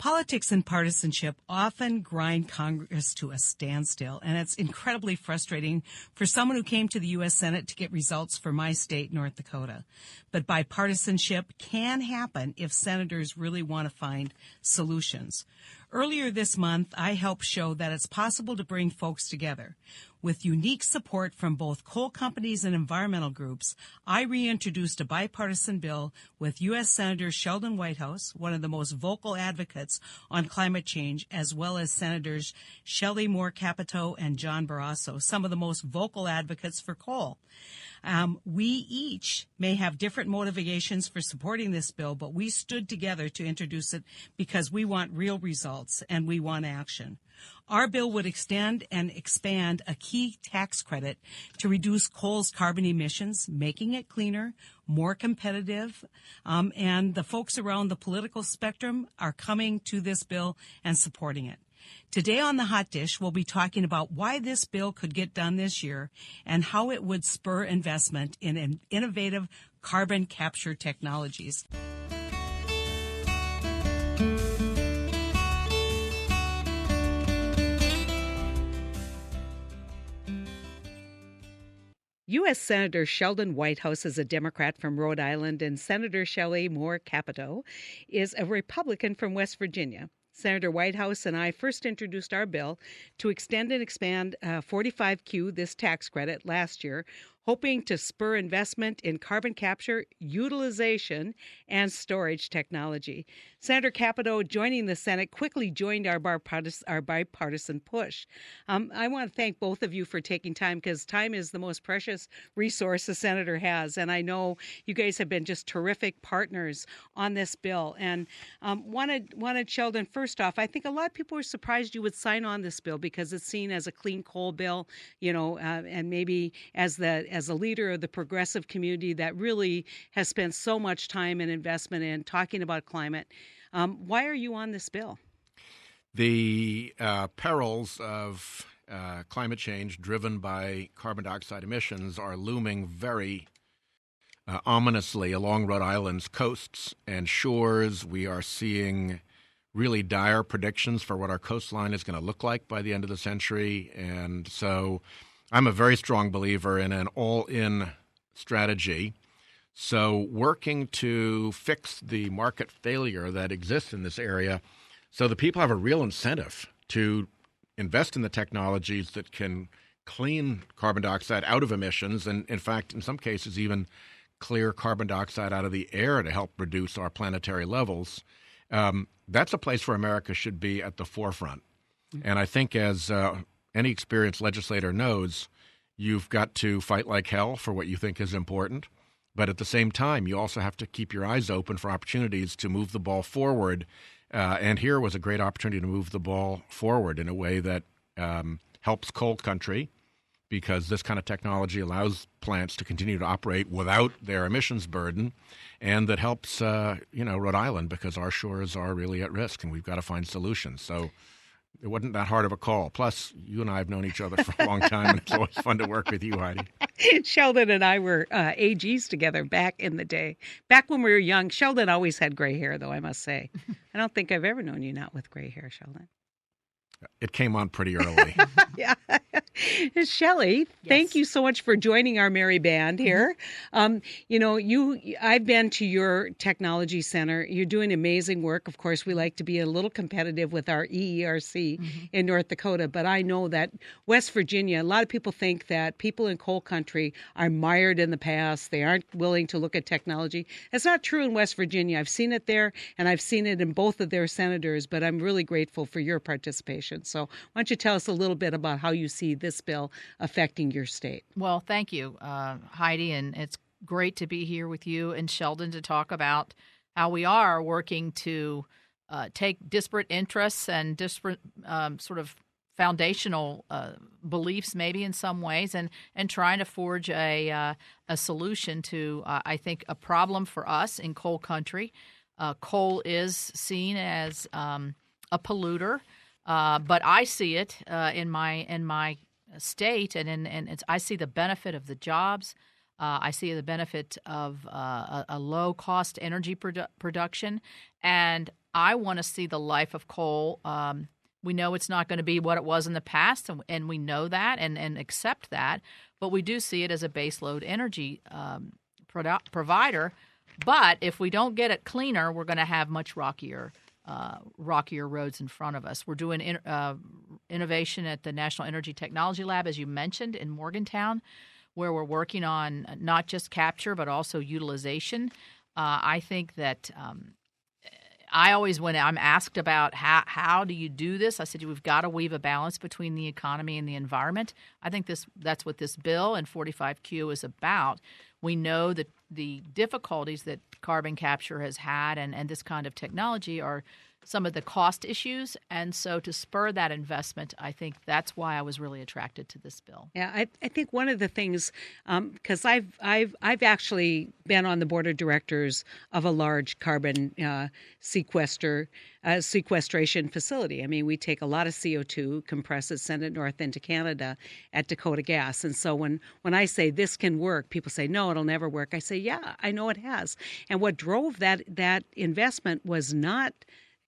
Politics and partisanship often grind Congress to a standstill, and it's incredibly frustrating for someone who came to the U.S. Senate to get results for my state, North Dakota. But bipartisanship can happen if senators really want to find solutions. Earlier this month, I helped show that it's possible to bring folks together. With unique support from both coal companies and environmental groups, I reintroduced a bipartisan bill with U.S. Senators Sheldon Whitehouse, one of the most vocal advocates on climate change, as well as Senators Shelley Moore Capito and John Barrasso, some of the most vocal advocates for coal. We each may have different motivations for supporting this bill, but we stood together to introduce it because we want real results and we want action. Our bill would extend and expand a key tax credit to reduce coal's carbon emissions, making it cleaner, more competitive, and the folks around the political spectrum are coming to this bill and supporting it. Today on The Hot Dish, we'll be talking about why this bill could get done this year and how it would spur investment in innovative carbon capture technologies. U.S. Senator Sheldon Whitehouse is a Democrat from Rhode Island, and Senator Shelley Moore Capito is a Republican from West Virginia. Senator Whitehouse and I first introduced our bill to extend and expand 45Q, this tax credit, last year, hoping to spur investment in carbon capture, utilization, and storage technology. Senator Capito, joining the Senate, quickly joined our bipartisan push. I want to thank both of you for taking time, because time is the most precious resource a senator has, and I know you guys have been just terrific partners on this bill. And wanted Sheldon, first off, I think a lot of people were surprised you would sign on this bill because it's seen as a clean coal bill, and maybe as a leader of the progressive community that really has spent so much time and investment in talking about climate. Why are you on this bill? The perils of climate change driven by carbon dioxide emissions are looming very ominously along Rhode Island's coasts and shores. We are seeing really dire predictions for what our coastline is going to look like by the end of the century. And so I'm a very strong believer in an all-in strategy. So working to fix the market failure that exists in this area so the people have a real incentive to invest in the technologies that can clean carbon dioxide out of emissions and, in fact, in some cases, even clear carbon dioxide out of the air to help reduce our planetary levels. That's a place where America should be at the forefront. And I think as any experienced legislator knows, you've got to fight like hell for what you think is important. But at the same time, you also have to keep your eyes open for opportunities to move the ball forward. And here was a great opportunity to move the ball forward in a way that helps coal country, because this kind of technology allows plants to continue to operate without their emissions burden, and that helps, Rhode Island, because our shores are really at risk, and we've got to find solutions. So it wasn't that hard of a call. Plus, you and I have known each other for a long time, and it's always fun to work with you, Heidi. Sheldon and I were AGs together back in the day. Back when we were young, Sheldon always had gray hair, though, I must say. I don't think I've ever known you not with gray hair, Sheldon. It came on pretty early. Yeah. Shelley, thank you so much for joining our merry band here. I've been to your technology center. You're doing amazing work. Of course, we like to be a little competitive with our EERC in North Dakota, but I know that West Virginia, a lot of people think that people in coal country are mired in the past. They aren't willing to look at technology. That's not true in West Virginia. I've seen it there, and I've seen it in both of their senators, but I'm really grateful for your participation. So why don't you tell us a little bit about how you see this bill affecting your state? Well, thank you, Heidi, and it's great to be here with you and Sheldon to talk about how we are working to take disparate interests and disparate sort of foundational beliefs, maybe in some ways, and trying to forge a solution to, I think, a problem for us in coal country. Coal is seen as a polluter. But I see it in my state, and I see the benefit of the jobs, I see the benefit of a low-cost energy production, and I want to see the life of coal. We know it's not going to be what it was in the past, and we know that and accept that, but we do see it as a baseload energy provider. But if we don't get it cleaner, we're going to have much rockier roads in front of us. We're doing innovation at the National Energy Technology Lab, as you mentioned, in Morgantown, where we're working on not just capture but also utilization. I think that I always, when I'm asked about how do you do this, I said we've got to weave a balance between the economy and the environment. I think that's what this bill and 45Q is about. We know that the difficulties that carbon capture has had and this kind of technology are some of the cost issues. And so to spur that investment, I think that's why I was really attracted to this bill. Yeah, I think one of the things, because I've actually been on the board of directors of a large carbon sequestration facility. I mean, we take a lot of CO2, compress it, send it north into Canada at Dakota Gas. And so when I say this can work, people say, no, it'll never work. I say, yeah, I know it has. And what drove that investment was not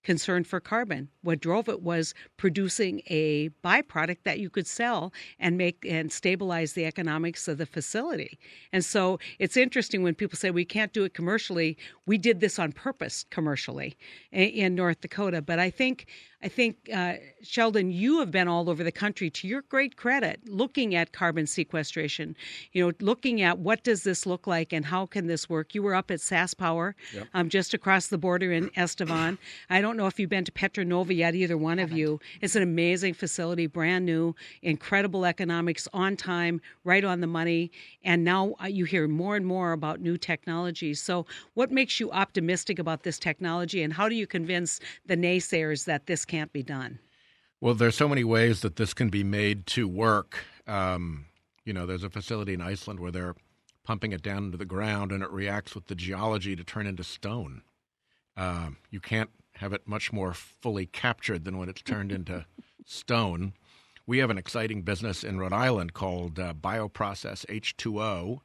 concern for carbon. What drove it was producing a byproduct that you could sell and make and stabilize the economics of the facility. And so it's interesting when people say we can't do it commercially. We did this on purpose commercially in North Dakota. But I think Sheldon, you have been all over the country, to your great credit, looking at carbon sequestration, looking at what does this look like and how can this work. You were up at SaskPower, yep, just across the border in Estevan. I don't know if you've been to Petronova yet, either one of you. It's an amazing facility, brand new, incredible economics, on time, right on the money. And now you hear more and more about new technologies. So what makes you optimistic about this technology, and how do you convince the naysayers that this can't be done? Well, there's so many ways that this can be made to work. There's a facility in Iceland where they're pumping it down into the ground and it reacts with the geology to turn into stone. You can't have it much more fully captured than when it's turned into stone. We have an exciting business in Rhode Island called Bioprocess H2O.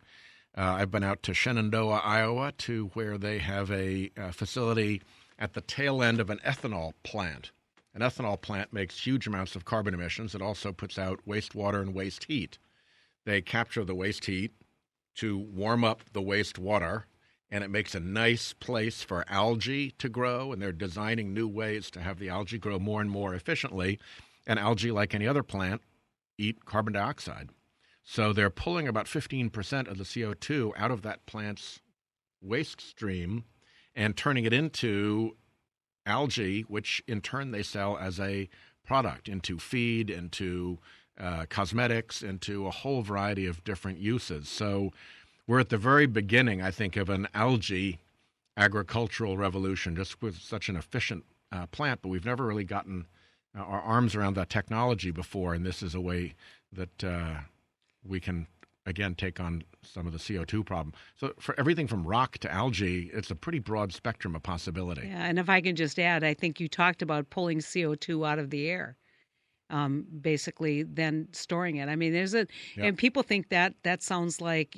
I've been out to Shenandoah, Iowa, to where they have a facility at the tail end of an ethanol plant. An ethanol plant makes huge amounts of carbon emissions. It also puts out wastewater and waste heat. They capture the waste heat to warm up the wastewater, and it makes a nice place for algae to grow, and they're designing new ways to have the algae grow more and more efficiently. And algae, like any other plant, eat carbon dioxide. So they're pulling about 15% of the CO2 out of that plant's waste stream and turning it into algae, which in turn they sell as a product into feed, into cosmetics, into a whole variety of different uses. So we're at the very beginning, I think, of an algae agricultural revolution, just with such an efficient plant, but we've never really gotten our arms around that technology before, and this is a way that we can, again, take on some of the CO2 problem. So for everything from rock to algae, it's a pretty broad spectrum of possibility. Yeah, and if I can just add, I think you talked about pulling CO2 out of the air, basically then storing it. I mean, and people think that sounds like,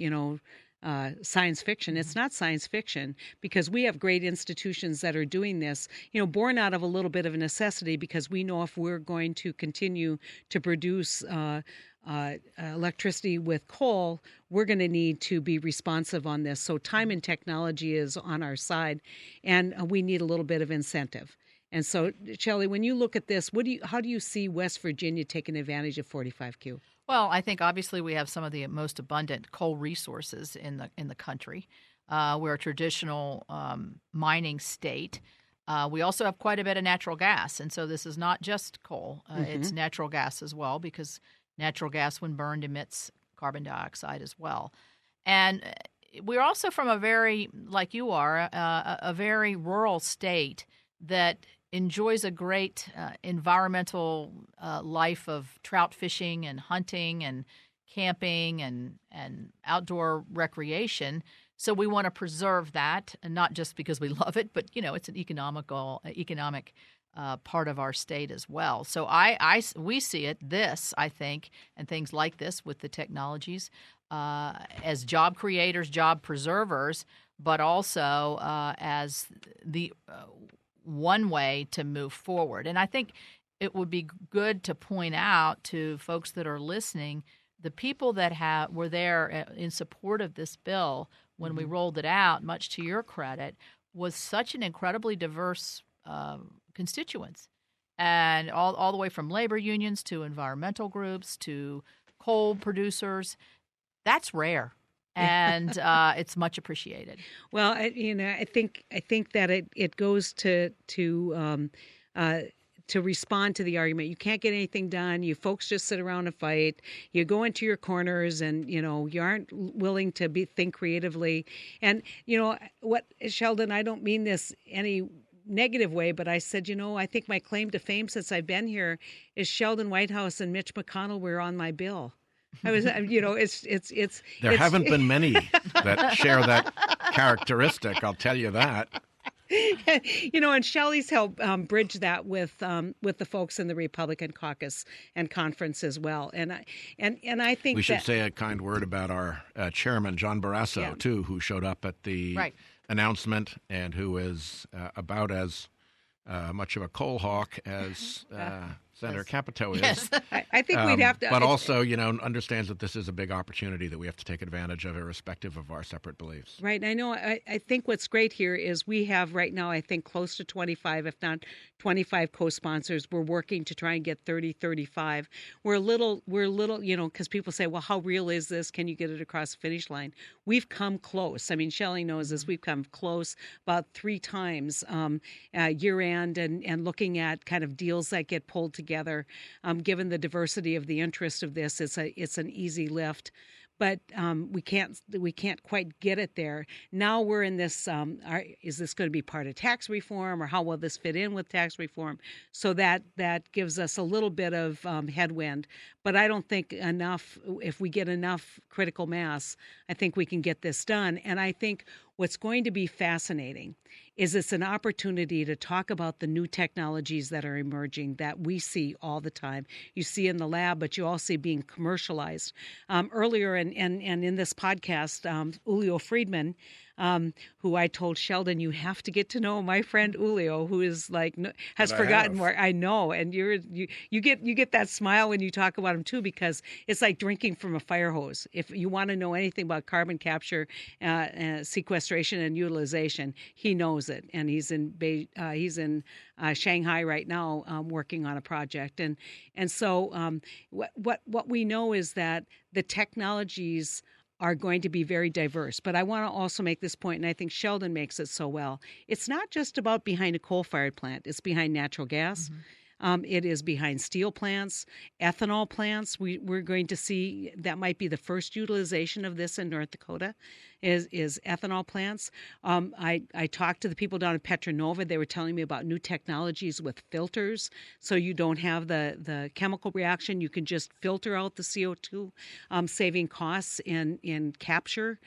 science fiction. It's not science fiction, because we have great institutions that are doing this, born out of a little bit of a necessity, because we know if we're going to continue to produce electricity with coal, we're going to need to be responsive on this. So time and technology is on our side, and we need a little bit of incentive. And so, Shelley, when you look at this, how do you see West Virginia taking advantage of 45Q? Well, I think obviously we have some of the most abundant coal resources in the country. We're a traditional mining state. We also have quite a bit of natural gas, and so this is not just coal. It's natural gas as well, because natural gas, when burned, emits carbon dioxide as well. And we're also from a very, like you are, a very rural state that enjoys a great environmental life of trout fishing and hunting and camping and outdoor recreation. So we want to preserve that, and not just because we love it, but it's an economic part of our state as well. So we see it, I think, and things like this with the technologies as job creators, job preservers, but also as the one way to move forward. And I think it would be good to point out to folks that are listening, the people that were there in support of this bill when we rolled it out, much to your credit, was such an incredibly diverse constituents, and all the way from labor unions to environmental groups to coal producers. That's rare, and it's much appreciated. Well, I think that it goes to respond to the argument. You can't get anything done. You folks just sit around and fight. You go into your corners, and you aren't willing to think creatively. And what, Sheldon, I don't mean this any negative way, but I said, I think my claim to fame since I've been here is Sheldon Whitehouse and Mitch McConnell were on my bill. I was, There haven't been many that share that characteristic. I'll tell you that. And Shelley's helped bridge that with the folks in the Republican caucus and conference as well. And I think we should say a kind word about our chairman, John Barrasso, too, who showed up at the announcement and who is about as much of a coal hawk as Senator Capito is. Yes. I think we'd have to. But also, understands that this is a big opportunity that we have to take advantage of, irrespective of our separate beliefs. Right. I know. I think what's great here is we have right now, I think, close to 25, if not 25 co-sponsors. We're working to try and get 30, 35. We're a little, because people say, well, how real is this? Can you get it across the finish line? We've come close. I mean, Shelley knows this. We've come close about 3 times year end and looking at kind of deals that get pulled together. Given the diversity of the interest of this, it's an easy lift. But we can't quite get it there. Now we're in this, is this going to be part of tax reform, or how will this fit in with tax reform? So that gives us a little bit of headwind. But I don't think enough, if we get enough critical mass, I think we can get this done. And I think what's going to be fascinating is it's an opportunity to talk about the new technologies that are emerging that we see all the time. You see in the lab, but you also see being commercialized. Earlier in this podcast, Julio Friedmann, who I told Sheldon, you have to get to know my friend Julio, who is has forgotten more. I know, and you get that smile when you talk about him too, because it's like drinking from a fire hose. If you want to know anything about carbon capture, sequestration, and utilization, he knows it, and he's in Shanghai right now working on a project, and so what we know is that the technologies are going to be very diverse. But I want to also make this point, and I think Sheldon makes it so well. It's not just about behind a coal-fired plant. It's behind natural gas. It is behind steel plants, ethanol plants. We're going to see that might be the first utilization of this in North Dakota is ethanol plants. I talked to the people down at Petronova. They were telling me about new technologies with filters, so you don't have the chemical reaction. You can just filter out the CO2, saving costs in capture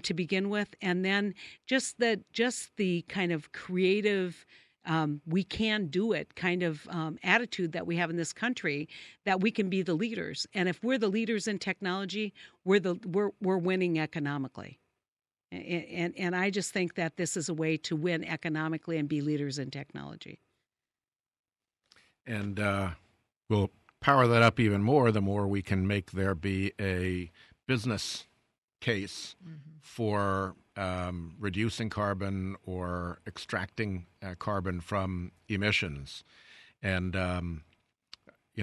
to begin with, and then just the kind of creative. We can do it kind of attitude that we have in this country, that we can be the leaders. And if we're the leaders in technology, we're winning economically. And I just think that this is a way to win economically and be leaders in technology. And we'll power that up even more the more we can make there be a business case for reducing carbon or extracting carbon from emissions. And,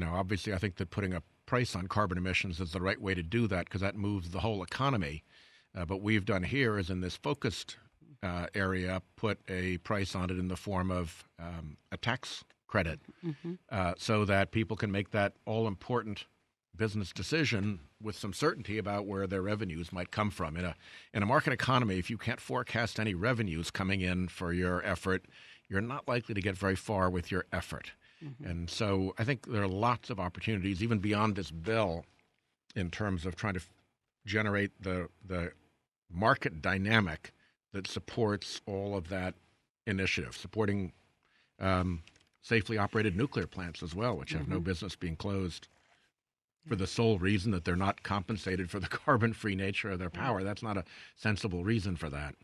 obviously I think that putting a price on carbon emissions is the right way to do that, because that moves the whole economy. But we've done here is in this focused area, put a price on it in the form of a tax credit so that people can make that all-important business decision with some certainty about where their revenues might come from. In a market economy, if you can't forecast any revenues coming in for your effort, you're not likely to get very far with your effort. And so I think there are lots of opportunities, even beyond this bill, in terms of trying to generate the market dynamic that supports all of that initiative, supporting safely operated nuclear plants as well, which have no business being closed for the sole reason that they're not compensated for the carbon-free nature of their power. That's not a sensible reason for that.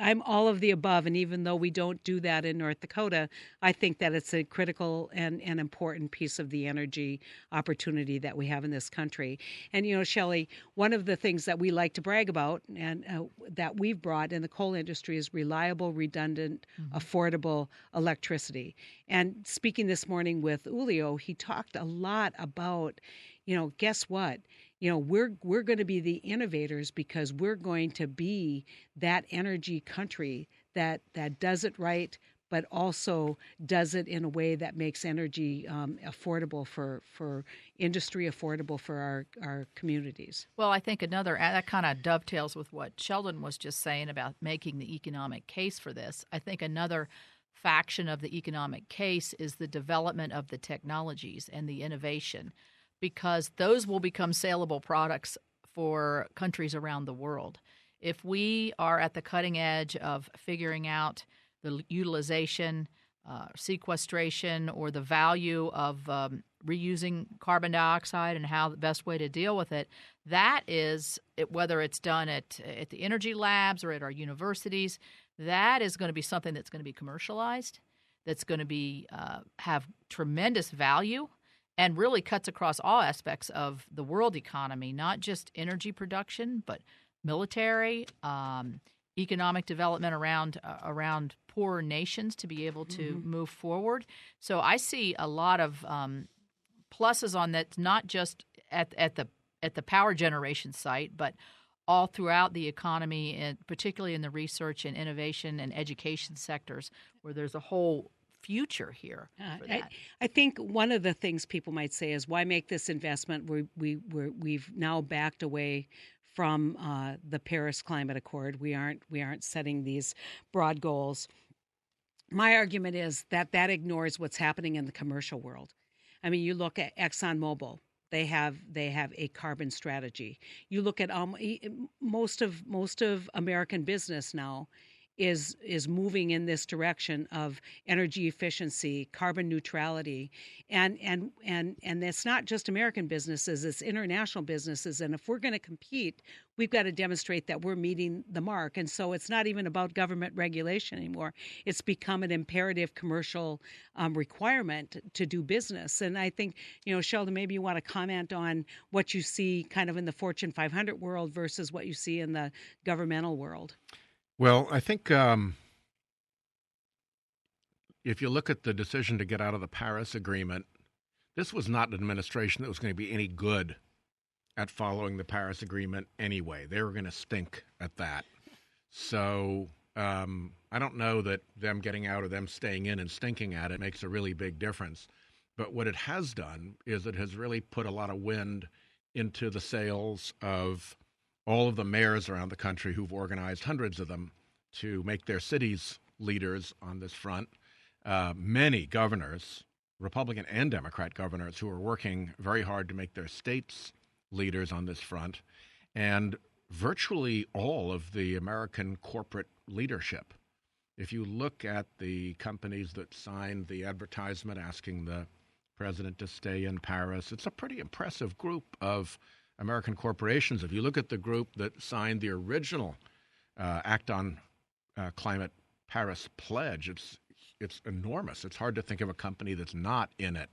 I'm all of the above, and even though we don't do that in North Dakota, I think that it's a critical and important piece of the energy opportunity that we have in this country. And, Shelley, one of the things that we like to brag about and that we've brought in the coal industry is reliable, redundant, affordable electricity. And speaking this morning with Julio, he talked a lot about, guess what? We're going to be the innovators because we're going to be that energy country that does it right, but also does it in a way that makes energy affordable for industry, affordable for our communities. Well, I think that kind of dovetails with what Sheldon was just saying about making the economic case for this. I think another faction of the economic case is the development of the technologies and the innovation, because those will become saleable products for countries around the world. If we are at the cutting edge of figuring out the utilization, sequestration, or the value of reusing carbon dioxide and how the best way to deal with it, that is, whether it's done at the energy labs or at our universities, that is going to be something that's going to be commercialized, that's going to be have tremendous value, and really cuts across all aspects of the world economy, not just energy production, but military, economic development around poorer nations to be able to move forward. So I see a lot of pluses on that, not just at the power generation site, but all throughout the economy, and particularly in the research and innovation and education sectors, where there's a whole future here for that. I think one of the things people might say is, why make this investment? We've now backed away from the Paris Climate Accord. We aren't setting these broad goals. My argument is that ignores what's happening in the commercial world. I mean, you look at ExxonMobil. They have a carbon strategy. You look at most of American business now is moving in this direction of energy efficiency, carbon neutrality, and it's not just American businesses, it's international businesses. And if we're going to compete, we've got to demonstrate that we're meeting the mark. And so it's not even about government regulation anymore. It's become an imperative commercial requirement to do business. And I think, Sheldon, maybe you want to comment on what you see kind of in the Fortune 500 world versus what you see in the governmental world. Well, I think if you look at the decision to get out of the Paris Agreement, this was not an administration that was going to be any good at following the Paris Agreement anyway. They were going to stink at that. So I don't know that them getting out or them staying in and stinking at it makes a really big difference. But what it has done is it has really put a lot of wind into the sails of all of the mayors around the country who've organized, hundreds of them, to make their cities leaders on this front. Many governors, Republican and Democrat governors, who are working very hard to make their states leaders on this front. And virtually all of the American corporate leadership. If you look at the companies that signed the advertisement asking the president to stay in Paris, it's a pretty impressive group of American corporations. If you look at the group that signed the original Act on Climate Paris pledge, it's enormous. It's hard to think of a company that's not in it.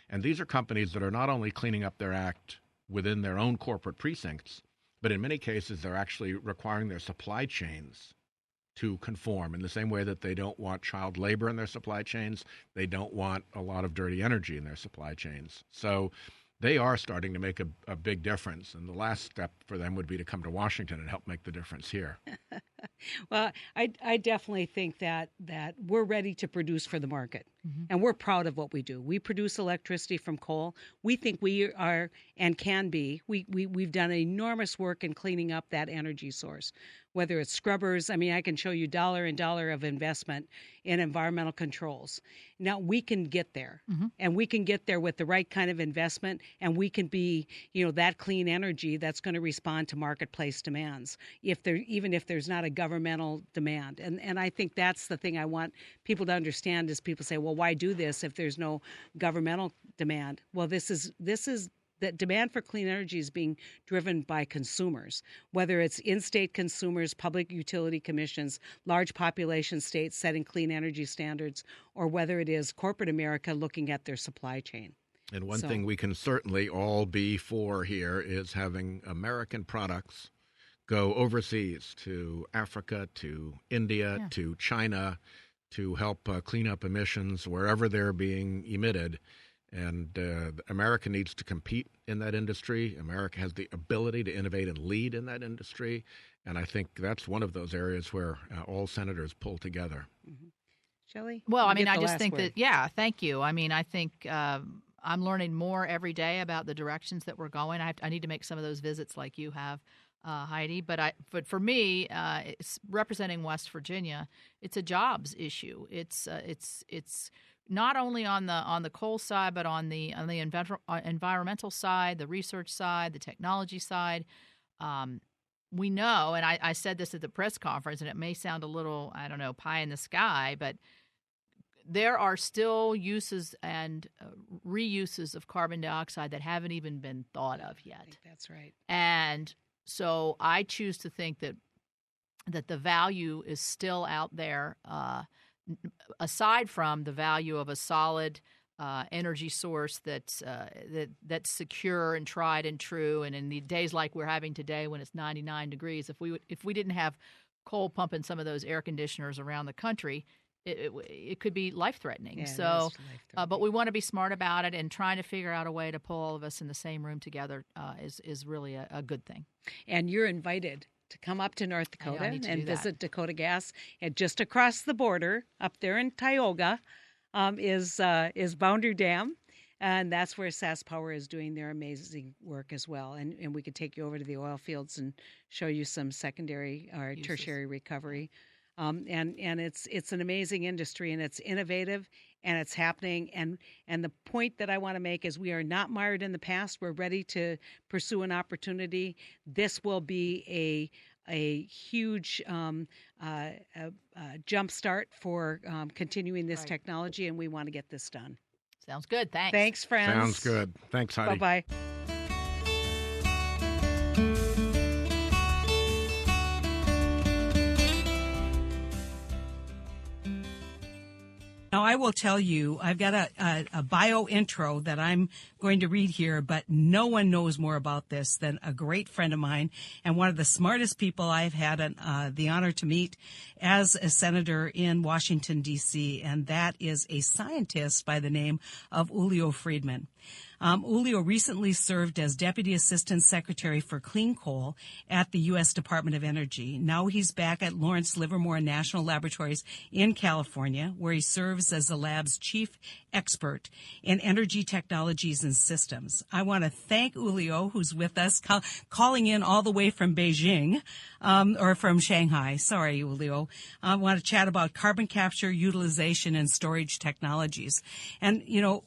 And these are companies that are not only cleaning up their act within their own corporate precincts, but in many cases they're actually requiring their supply chains to conform in the same way that they don't want child labor in their supply chains. They don't want a lot of dirty energy in their supply chains. So they are starting to make a big difference, and the last step for them would be to come to Washington and help make the difference here. Well, I definitely think that we're ready to produce for the market. And we're proud of what we do. We produce electricity from coal. We think we are and can be. We've done enormous work in cleaning up that energy source, whether it's scrubbers. I mean, I can show you dollar and dollar of investment in environmental controls. Now, we can get there, and we can get there with the right kind of investment, and we can be, that clean energy that's going to respond to marketplace demands, even if there's not a governmental demand. And I think that's the thing I want people to understand is people say, well, why do this if there's no governmental demand? Well, this is the demand for clean energy is being driven by consumers, whether it's in-state consumers, public utility commissions, large population states setting clean energy standards, or whether it is corporate America looking at their supply chain. And one thing we can certainly all be for here is having American products go overseas to Africa, to India, to China, to help clean up emissions wherever they're being emitted. And America needs to compete in that industry. America has the ability to innovate and lead in that industry. And I think that's one of those areas where all senators pull together. Shelley? Well, I mean, I just think that, thank you. I mean, I think I'm learning more every day about the directions that we're going. I need to make some of those visits like you have, Heidi. But for me, it's representing West Virginia. It's a jobs issue. It's not only on the coal side, but on the environmental side, the research side, the technology side. We know, and I said this at the press conference, and it may sound a little, I don't know, pie in the sky, but there are still uses and reuses of carbon dioxide that haven't even been thought of yet. I think that's right. And so I choose to think that the value is still out there, aside from the value of a solid energy source that's secure and tried and true. And in the days like we're having today, when it's 99 degrees, if we didn't have coal pumping some of those air conditioners around the country, it could be life-threatening. Yeah, so, but we want to be smart about it, and trying to figure out a way to pull all of us in the same room together is really a good thing. And you're invited to come up to North Dakota and visit Dakota Gas. And just across the border, up there in Tioga, is Boundary Dam. And that's where SAS Power is doing their amazing work as well. And we could take you over to the oil fields and show you some secondary or tertiary recovery. And it's an amazing industry, and it's innovative, and it's happening. And the point that I want to make is we are not mired in the past. We're ready to pursue an opportunity. This will be a huge jump start for continuing this technology, and we want to get this done. Sounds good. Thanks. Thanks, friends. Sounds good. Thanks, Heidi. Bye-bye. Now, I will tell you, I've got a bio intro that I'm going to read here, but no one knows more about this than a great friend of mine and one of the smartest people I've had the honor to meet as a senator in Washington, D.C., and that is a scientist by the name of Julio Friedmann. Julio recently served as Deputy Assistant Secretary for Clean Coal at the U.S. Department of Energy. Now he's back at Lawrence Livermore National Laboratories in California, where he serves as the lab's chief expert in energy technologies and systems. I want to thank Julio, who's with us, calling in all the way from Beijing, or from Shanghai. Sorry, Julio. I want to chat about carbon capture, utilization, and storage technologies. And,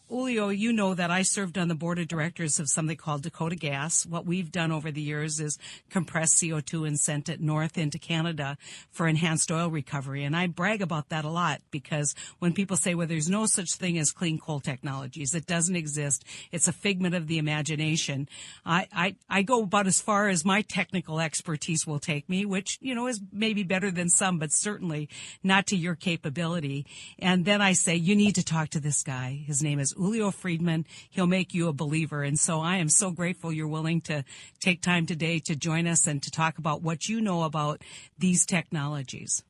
Julio, you know that I served on the board of directors of something called Dakota Gas. What we've done over the years is compress CO2 and sent it north into Canada for enhanced oil recovery. And I brag about that a lot, because when people say, well, there's no such thing as clean coal technologies, it doesn't exist. It's a figment of the imagination. I go about as far as my technical expertise will take me, which, is maybe better than some, but certainly not to your capability. And then I say, you need to talk to this guy. His name is Julio Friedmann. He'll make you a believer. And so I am so grateful you're willing to take time today to join us and to talk about what you know about these technologies.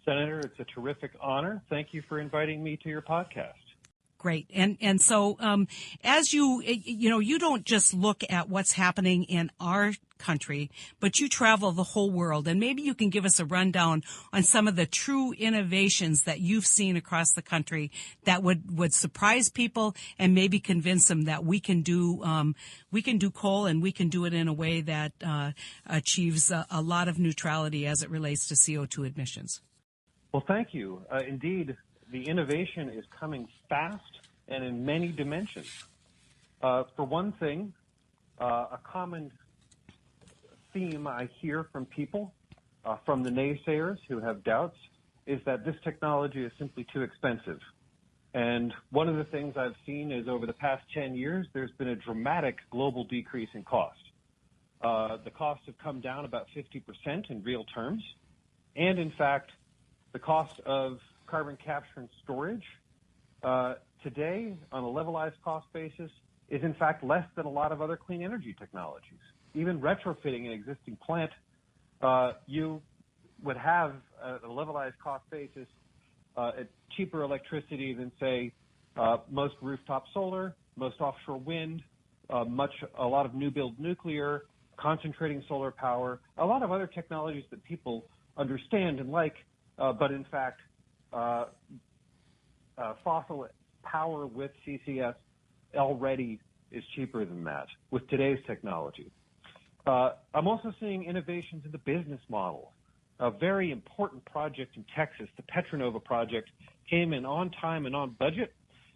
Senator, it's a terrific honor. Thank you for inviting me to your podcast. Great. And so, as you don't just look at what's happening in our country, but you travel the whole world. And maybe you can give us a rundown on some of the true innovations that you've seen across the country that would surprise people and maybe convince them that we can do coal, and we can do it in a way that achieves a lot of neutrality as it relates to CO2 emissions. Well, thank you. Indeed, the innovation is coming fast and in many dimensions. For one thing, a common theme I hear from people, from the naysayers who have doubts, is that this technology is simply too expensive. And one of the things I've seen is over the past 10 years, there's been a dramatic global decrease in cost. The costs have come down about 50% in real terms. And in fact, the cost of carbon capture and storage today on a levelized cost basis is in fact less than a lot of other clean energy technologies. Even retrofitting an existing plant, you would have a levelized cost basis at cheaper electricity than, say, most rooftop solar, most offshore wind, a lot of new build nuclear, concentrating solar power, a lot of other technologies that people understand and like, but in fact, fossil power with CCS already is cheaper than that with today's technology. I'm also seeing innovations in the business model. A very important project in Texas, the Petronova project, came in on time and on budget,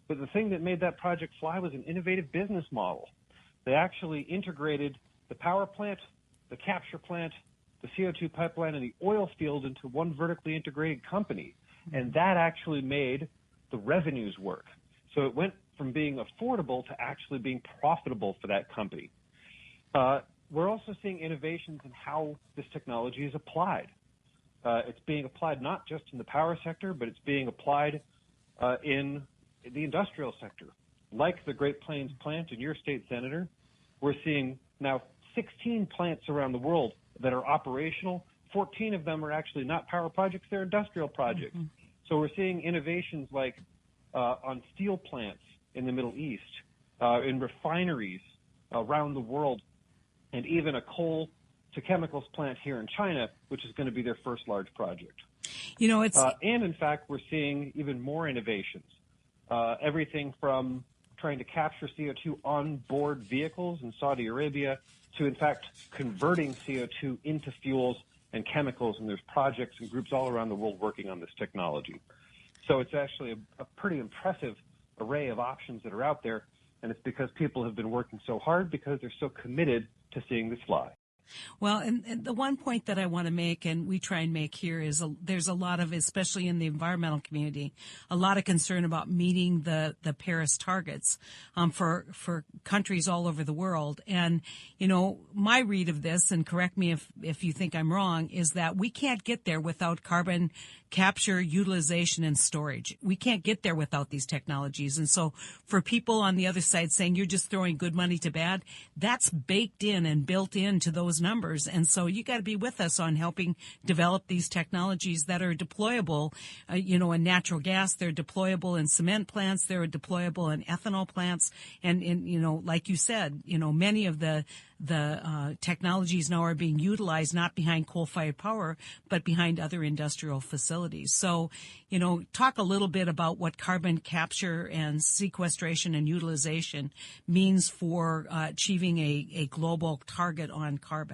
but the thing that made that project fly was an innovative business model. They actually integrated the power plant, the capture plant, the CO2 pipeline, and the oil field into one vertically integrated company, and that actually made the revenues work. So it went from being affordable to actually being profitable for that company. We're also seeing innovations in how this technology is applied. It's being applied not just in the power sector, but it's being applied in the industrial sector. Like the Great Plains plant in your state, Senator, we're seeing now 16 plants around the world that are operational. 14 of them are actually not power projects, they're industrial projects. Mm-hmm. So we're seeing innovations like on steel plants in the Middle East, in refineries around the world, and even a coal to chemicals plant here in China, which is going to be their first large project. You know, it's and in fact, we're seeing even more innovations. Everything from trying to capture CO2 on board vehicles in Saudi Arabia to, in fact, converting CO2 into fuels and chemicals. And there's projects and groups all around the world working on this technology. So it's actually a pretty impressive array of options that are out there. And it's because people have been working so hard because they're so committed to seeing this fly. Well, and the one point that I want to make, and we try and make here, is there's a lot of, especially in the environmental community, a lot of concern about meeting the Paris targets for countries all over the world. And, you know, my read of this, and correct me if you think I'm wrong, is that we can't get there without carbon capture, utilization, and storage. We can't get there without these technologies. And so for people on the other side saying you're just throwing good money to bad, that's baked in and built into those numbers. And so you got to be with us on helping develop these technologies that are deployable, in natural gas. They're deployable in cement plants. They're deployable in ethanol plants. And like you said, many of the technologies now are being utilized not behind coal-fired power, but behind other industrial facilities. So, talk a little bit about what carbon capture and sequestration and utilization means for achieving a global target on carbon.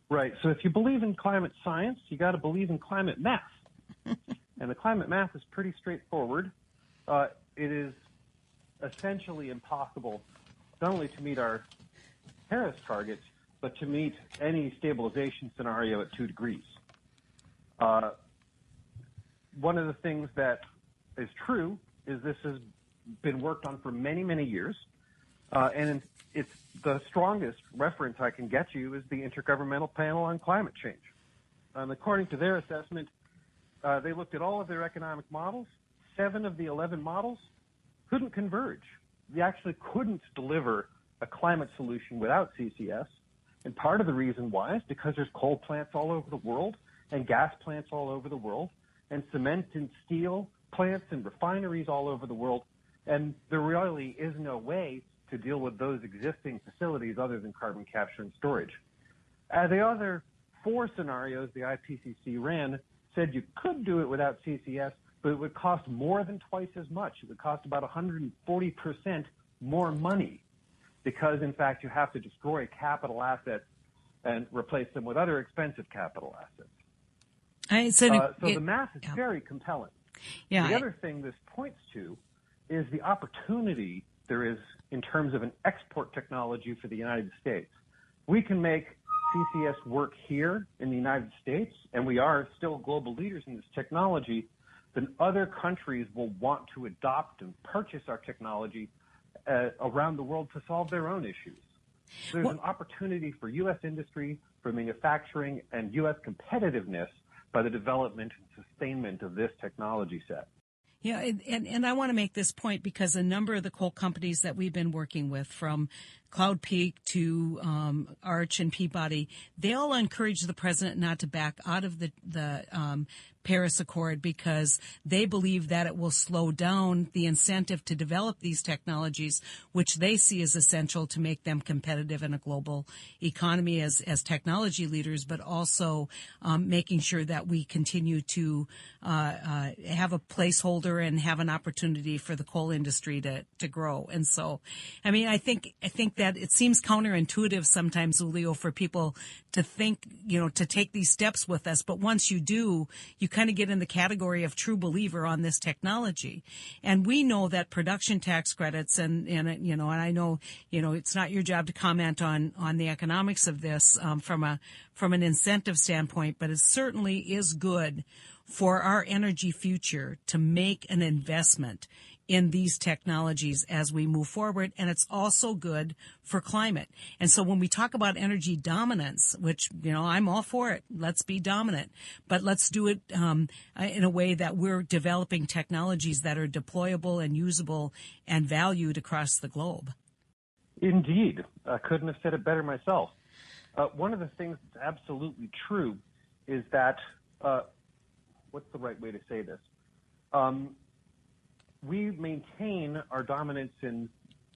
Right. So if you believe in climate science, you got to believe in climate math. And the climate math is pretty straightforward. It is essentially impossible not only to meet our Paris targets, but to meet any stabilization scenario at 2 degrees. One of the things that is true is this has been worked on for many, many years, and it's the strongest reference I can get you is the Intergovernmental Panel on Climate Change. According to their assessment, they looked at all of their economic models. 7 of the 11 models couldn't converge. They actually couldn't deliver a climate solution without CCS. And part of the reason why is because there's coal plants all over the world and gas plants all over the world and cement and steel plants and refineries all over the world. And there really is no way to deal with those existing facilities other than carbon capture and storage. The other 4 scenarios the IPCC ran said you could do it without CCS, but it would cost more than twice as much. It would cost about 140% more money because, in fact, you have to destroy capital assets and replace them with other expensive capital assets. So the math is very compelling. Yeah, the other thing this points to is the opportunity there is in terms of an export technology for the United States. We can make CCS work here in the United States, and we are still global leaders in this technology, then other countries will want to adopt and purchase our technology around the world to solve their own issues. There's an opportunity for U.S. industry, for manufacturing, and U.S. competitiveness by the development and sustainment of this technology set. Yeah, and I want to make this point because a number of the coal companies that we've been working with, from Cloud Peak to Arch and Peabody, they all encourage the president not to back out of the Paris Accord because they believe that it will slow down the incentive to develop these technologies, which they see as essential to make them competitive in a global economy as technology leaders, but also making sure that we continue to have a placeholder and have an opportunity for the coal industry to grow. And so, I mean, I think that it seems counterintuitive sometimes, Julio, for people to think, to take these steps with us. But once you do, you kind of get in the category of true believer on this technology. And we know that production tax credits and I know, it's not your job to comment on the economics of this from an incentive standpoint, but it certainly is good for our energy future to make an investment in these technologies as we move forward. And it's also good for climate. And so when we talk about energy dominance, which, I'm all for it, let's be dominant, but let's do it in a way that we're developing technologies that are deployable and usable and valued across the globe. Indeed. I couldn't have said it better myself. One of the things that's absolutely true is that, what's the right way to say this? We maintain our dominance in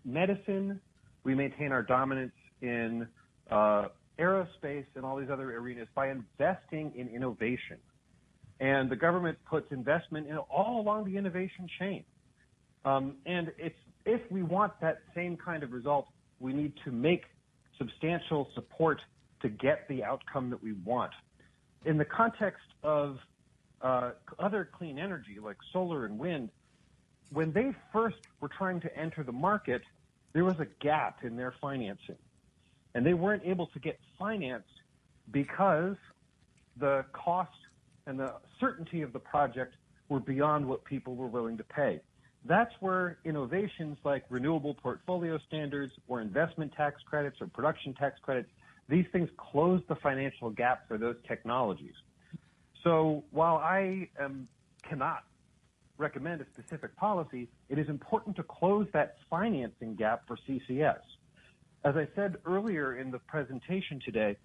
medicine. We maintain our dominance in aerospace and all these other arenas by investing in innovation. And the government puts investment in all along the innovation chain. And if we want that same kind of result, we need to make substantial support to get the outcome that we want. In the context of other clean energy like solar and wind, when they first were trying to enter the market, there was a gap in their financing. And they weren't able to get financed because the cost and the certainty of the project were beyond what people were willing to pay. That's where innovations like renewable portfolio standards or investment tax credits or production tax credits, these things close the financial gap for those technologies. So while I cannot recommend a specific policy, it is important to close that financing gap for CCS. As I said earlier in the presentation today,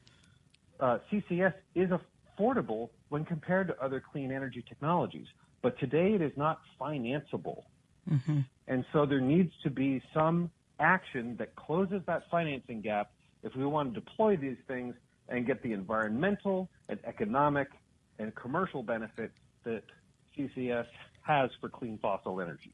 CCS is affordable when compared to other clean energy technologies, but today it is not financeable. Mm-hmm. And so there needs to be some action that closes that financing gap if we want to deploy these things and get the environmental and economic and commercial benefits that CCS has for clean fossil energy.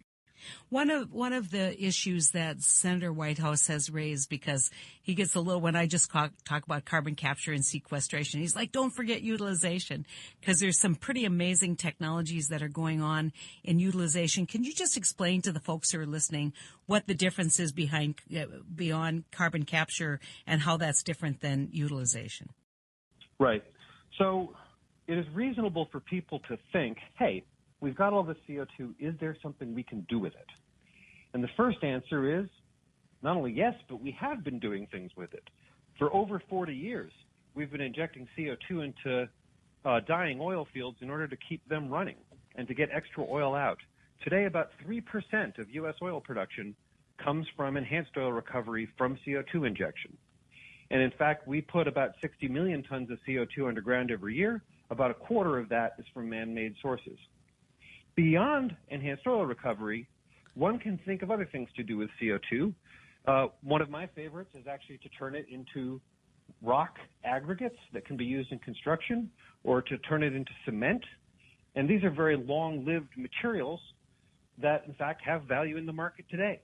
One of the issues that Senator Whitehouse has raised, because he gets a little, when I just talk about carbon capture and sequestration, he's like, don't forget utilization, because there's some pretty amazing technologies that are going on in utilization. Can you just explain to the folks who are listening what the difference is beyond carbon capture and how that's different than utilization? Right. So it is reasonable for people to think, hey, we've got all this CO2. Is there something we can do with it? And the first answer is not only yes, but we have been doing things with it. For over 40 years, we've been injecting CO2 into dying oil fields in order to keep them running and to get extra oil out. Today, about 3% of U.S. oil production comes from enhanced oil recovery from CO2 injection. And in fact, we put about 60 million tons of CO2 underground every year. About a quarter of that is from man-made sources. Beyond enhanced oil recovery, one can think of other things to do with CO2. One of my favorites is actually to turn it into rock aggregates that can be used in construction, or to turn it into cement. And these are very long-lived materials that, in fact, have value in the market today.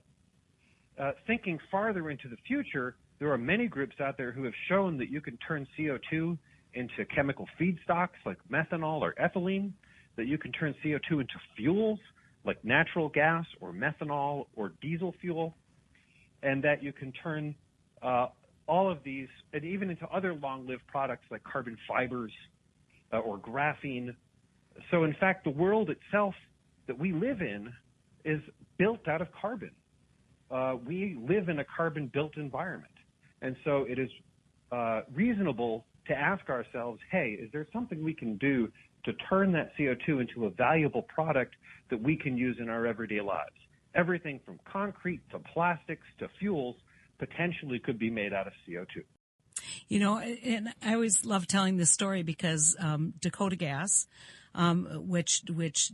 Thinking farther into the future, there are many groups out there who have shown that you can turn CO2 into chemical feedstocks like methanol or ethylene, that you can turn CO2 into fuels like natural gas or methanol or diesel fuel, and that you can turn all of these, and even into other long-lived products like carbon fibers or graphene. So, in fact, the world itself that we live in is built out of carbon. We live in a carbon-built environment. And so it is reasonable to ask ourselves, hey, is there something we can do to turn that CO2 into a valuable product that we can use in our everyday lives? Everything from concrete to plastics to fuels potentially could be made out of CO2. You know, and I always love telling this story because Dakota Gas, which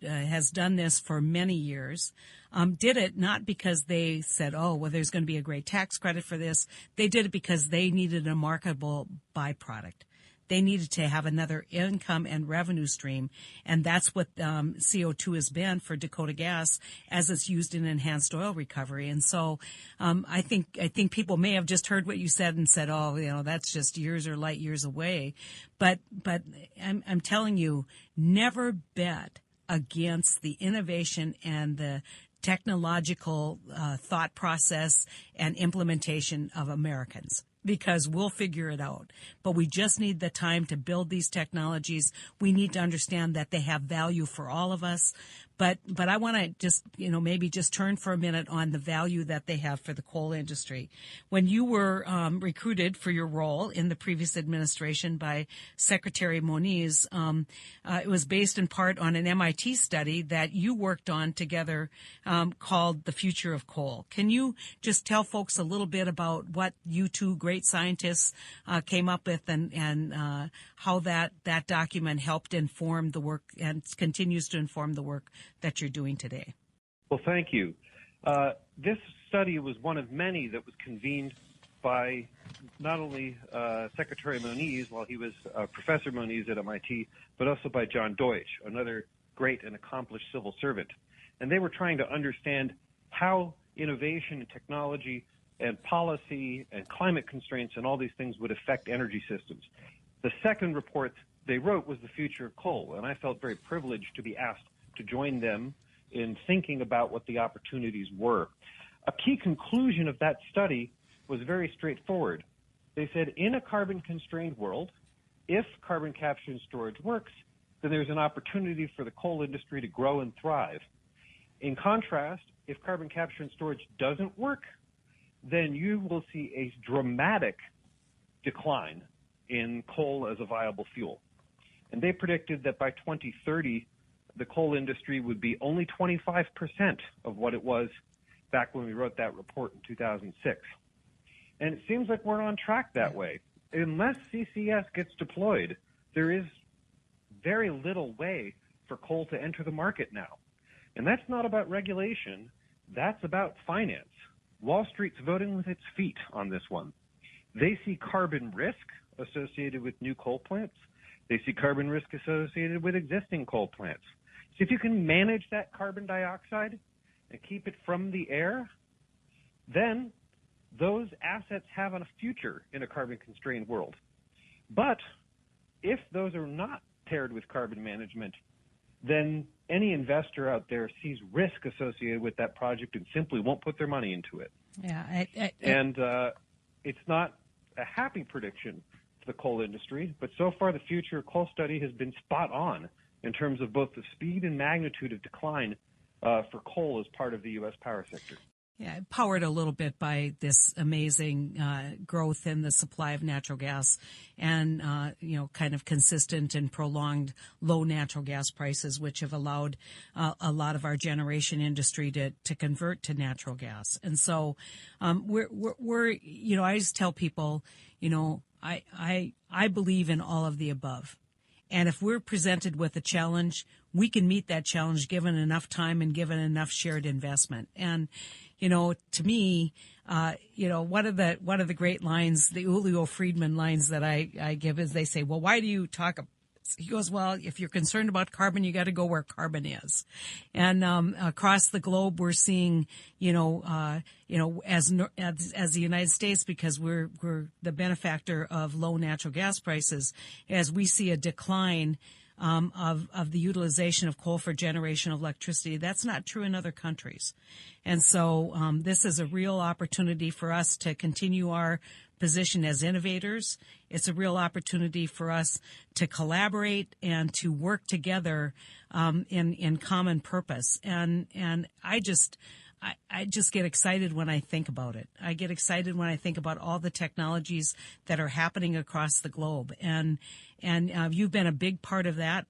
has done this for many years, did it not because they said, oh, well, there's going to be a great tax credit for this. They did it because they needed a marketable byproduct. They needed to have another income and revenue stream, and that's what CO2 has been for Dakota Gas as it's used in enhanced oil recovery. And so, I think people may have just heard what you said and said, "Oh, you know, that's just years or light years away." But I'm telling you, never bet against the innovation and the technological thought process and implementation of Americans, because we'll figure it out. But we just need the time to build these technologies. We need to understand that they have value for all of us. But I want to just, maybe just turn for a minute on the value that they have for the coal industry. When you were recruited for your role in the previous administration by Secretary Moniz, it was based in part on an MIT study that you worked on together called The Future of Coal. Can you just tell folks a little bit about what you two great scientists came up with and how that document helped inform the work and continues to inform the work that you're doing today? Well, thank you. This study was one of many that was convened by not only Secretary Moniz while he was Professor Moniz at MIT, but also by John Deutsch, another great and accomplished civil servant. And they were trying to understand how innovation and technology and policy and climate constraints and all these things would affect energy systems. The second report they wrote was The Future of Coal, and I felt very privileged to be asked to join them in thinking about what the opportunities were. A key conclusion of that study was very straightforward. They said, in a carbon-constrained world, if carbon capture and storage works, then there's an opportunity for the coal industry to grow and thrive. In contrast, if carbon capture and storage doesn't work, then you will see a dramatic decline in coal as a viable fuel. And they predicted that by 2030, the coal industry would be only 25% of what it was back when we wrote that report in 2006. And it seems like we're on track that way. Unless CCS gets deployed, there is very little way for coal to enter the market now. And that's not about regulation. That's about finance. Wall Street's voting with its feet on this one. They see carbon risk associated with new coal plants. They see carbon risk associated with existing coal plants. So if you can manage that carbon dioxide and keep it from the air, then those assets have a future in a carbon-constrained world. But if those are not paired with carbon management, then any investor out there sees risk associated with that project and simply won't put their money into it. Yeah, and it's not a happy prediction for the coal industry, but so far the Future of Coal study has been spot on in terms of both the speed and magnitude of decline for coal as part of the U.S. power sector. Yeah, powered a little bit by this amazing growth in the supply of natural gas and, kind of consistent and prolonged low natural gas prices, which have allowed a lot of our generation industry to convert to natural gas. And so we're I just tell people, I believe in all of the above. And if we're presented with a challenge, we can meet that challenge given enough time and given enough shared investment. And, to me, one of the great lines, the Julio Friedmann lines that I give is they say, well, why do you talk? He goes, well, if you're concerned about carbon, you got to go where carbon is. And across the globe, we're seeing, as the United States, because we're the benefactor of low natural gas prices, as we see a decline of the utilization of coal for generation of electricity. That's not true in other countries. And so this is a real opportunity for us to continue our position as innovators. It's a real opportunity for us to collaborate and to work together in common purpose. And I just get excited when I think about it. I get excited when I think about all the technologies that are happening across the globe. And you've been a big part of that,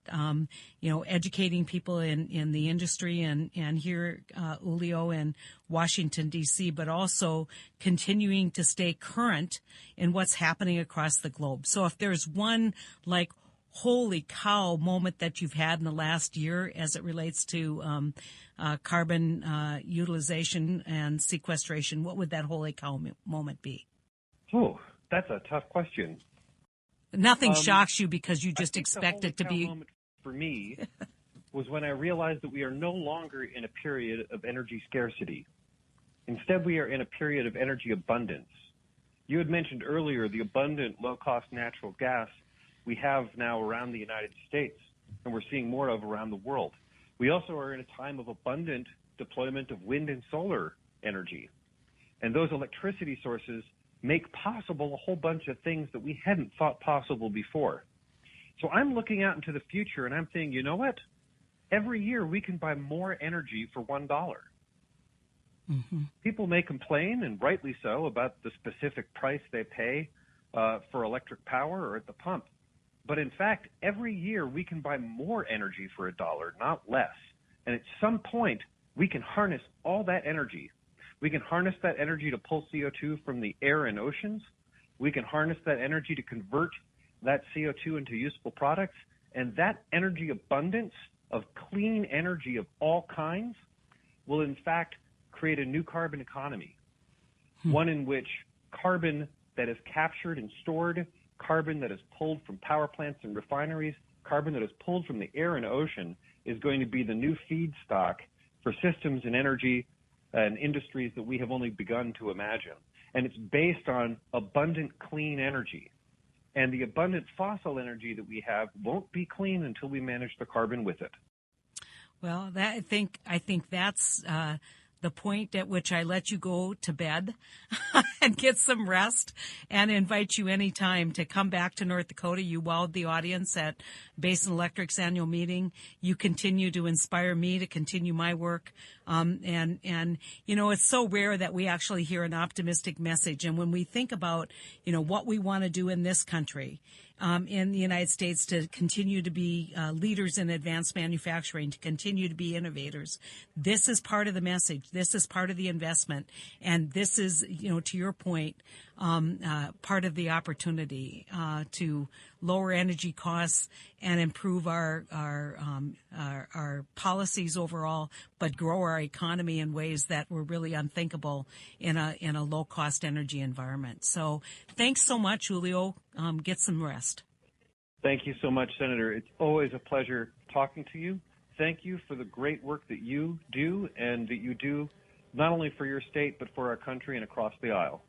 educating people in the industry and here, Julio, in Washington, D.C., but also continuing to stay current in what's happening across the globe. So if there's one, holy cow moment that you've had in the last year as it relates to carbon utilization and sequestration, what would that holy cow moment be? Oh, that's a tough question. Nothing shocks you because you just expect it to be. The moment for me was when I realized that we are no longer in a period of energy scarcity. Instead, we are in a period of energy abundance. You had mentioned earlier the abundant, low-cost natural gas we have now around the United States, and we're seeing more of around the world. We also are in a time of abundant deployment of wind and solar energy. And those electricity sources make possible a whole bunch of things that we hadn't thought possible before. So I'm looking out into the future and I'm thinking, you know what? Every year we can buy more energy for $1. Mm-hmm. People may complain, and rightly so, about the specific price they pay for electric power or at the pump. But in fact, every year we can buy more energy for $1, not less. And at some point, we can harness all that energy. We can harness that energy to pull CO2 from the air and oceans. We can harness that energy to convert that CO2 into useful products. And that energy abundance of clean energy of all kinds will, in fact, create a new carbon economy, one in which carbon that is captured and stored, carbon that is pulled from power plants and refineries, carbon that is pulled from the air and ocean is going to be the new feedstock for systems and energy and industries that we have only begun to imagine. And it's based on abundant clean energy. And the abundant fossil energy that we have won't be clean until we manage the carbon with it. Well, I think that's the point at which I let you go to bed and get some rest, and invite you anytime to come back to North Dakota. You wowed the audience at Basin Electric's annual meeting. You continue to inspire me to continue my work. And it's so rare that we actually hear an optimistic message. And when we think about, what we want to do in this country, in the United States, to continue to be leaders in advanced manufacturing, to continue to be innovators. This is part of the message. This is part of the investment. And this is, to your point, part of the opportunity to lower energy costs and improve our policies overall, but grow our economy in ways that were really unthinkable in a low cost energy environment. So thanks so much, Julio. Get some rest. Thank you so much, Senator. It's always a pleasure talking to you. Thank you for the great work that you do, and that you do not only for your state, but for our country and across the aisle.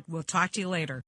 We'll talk to you later.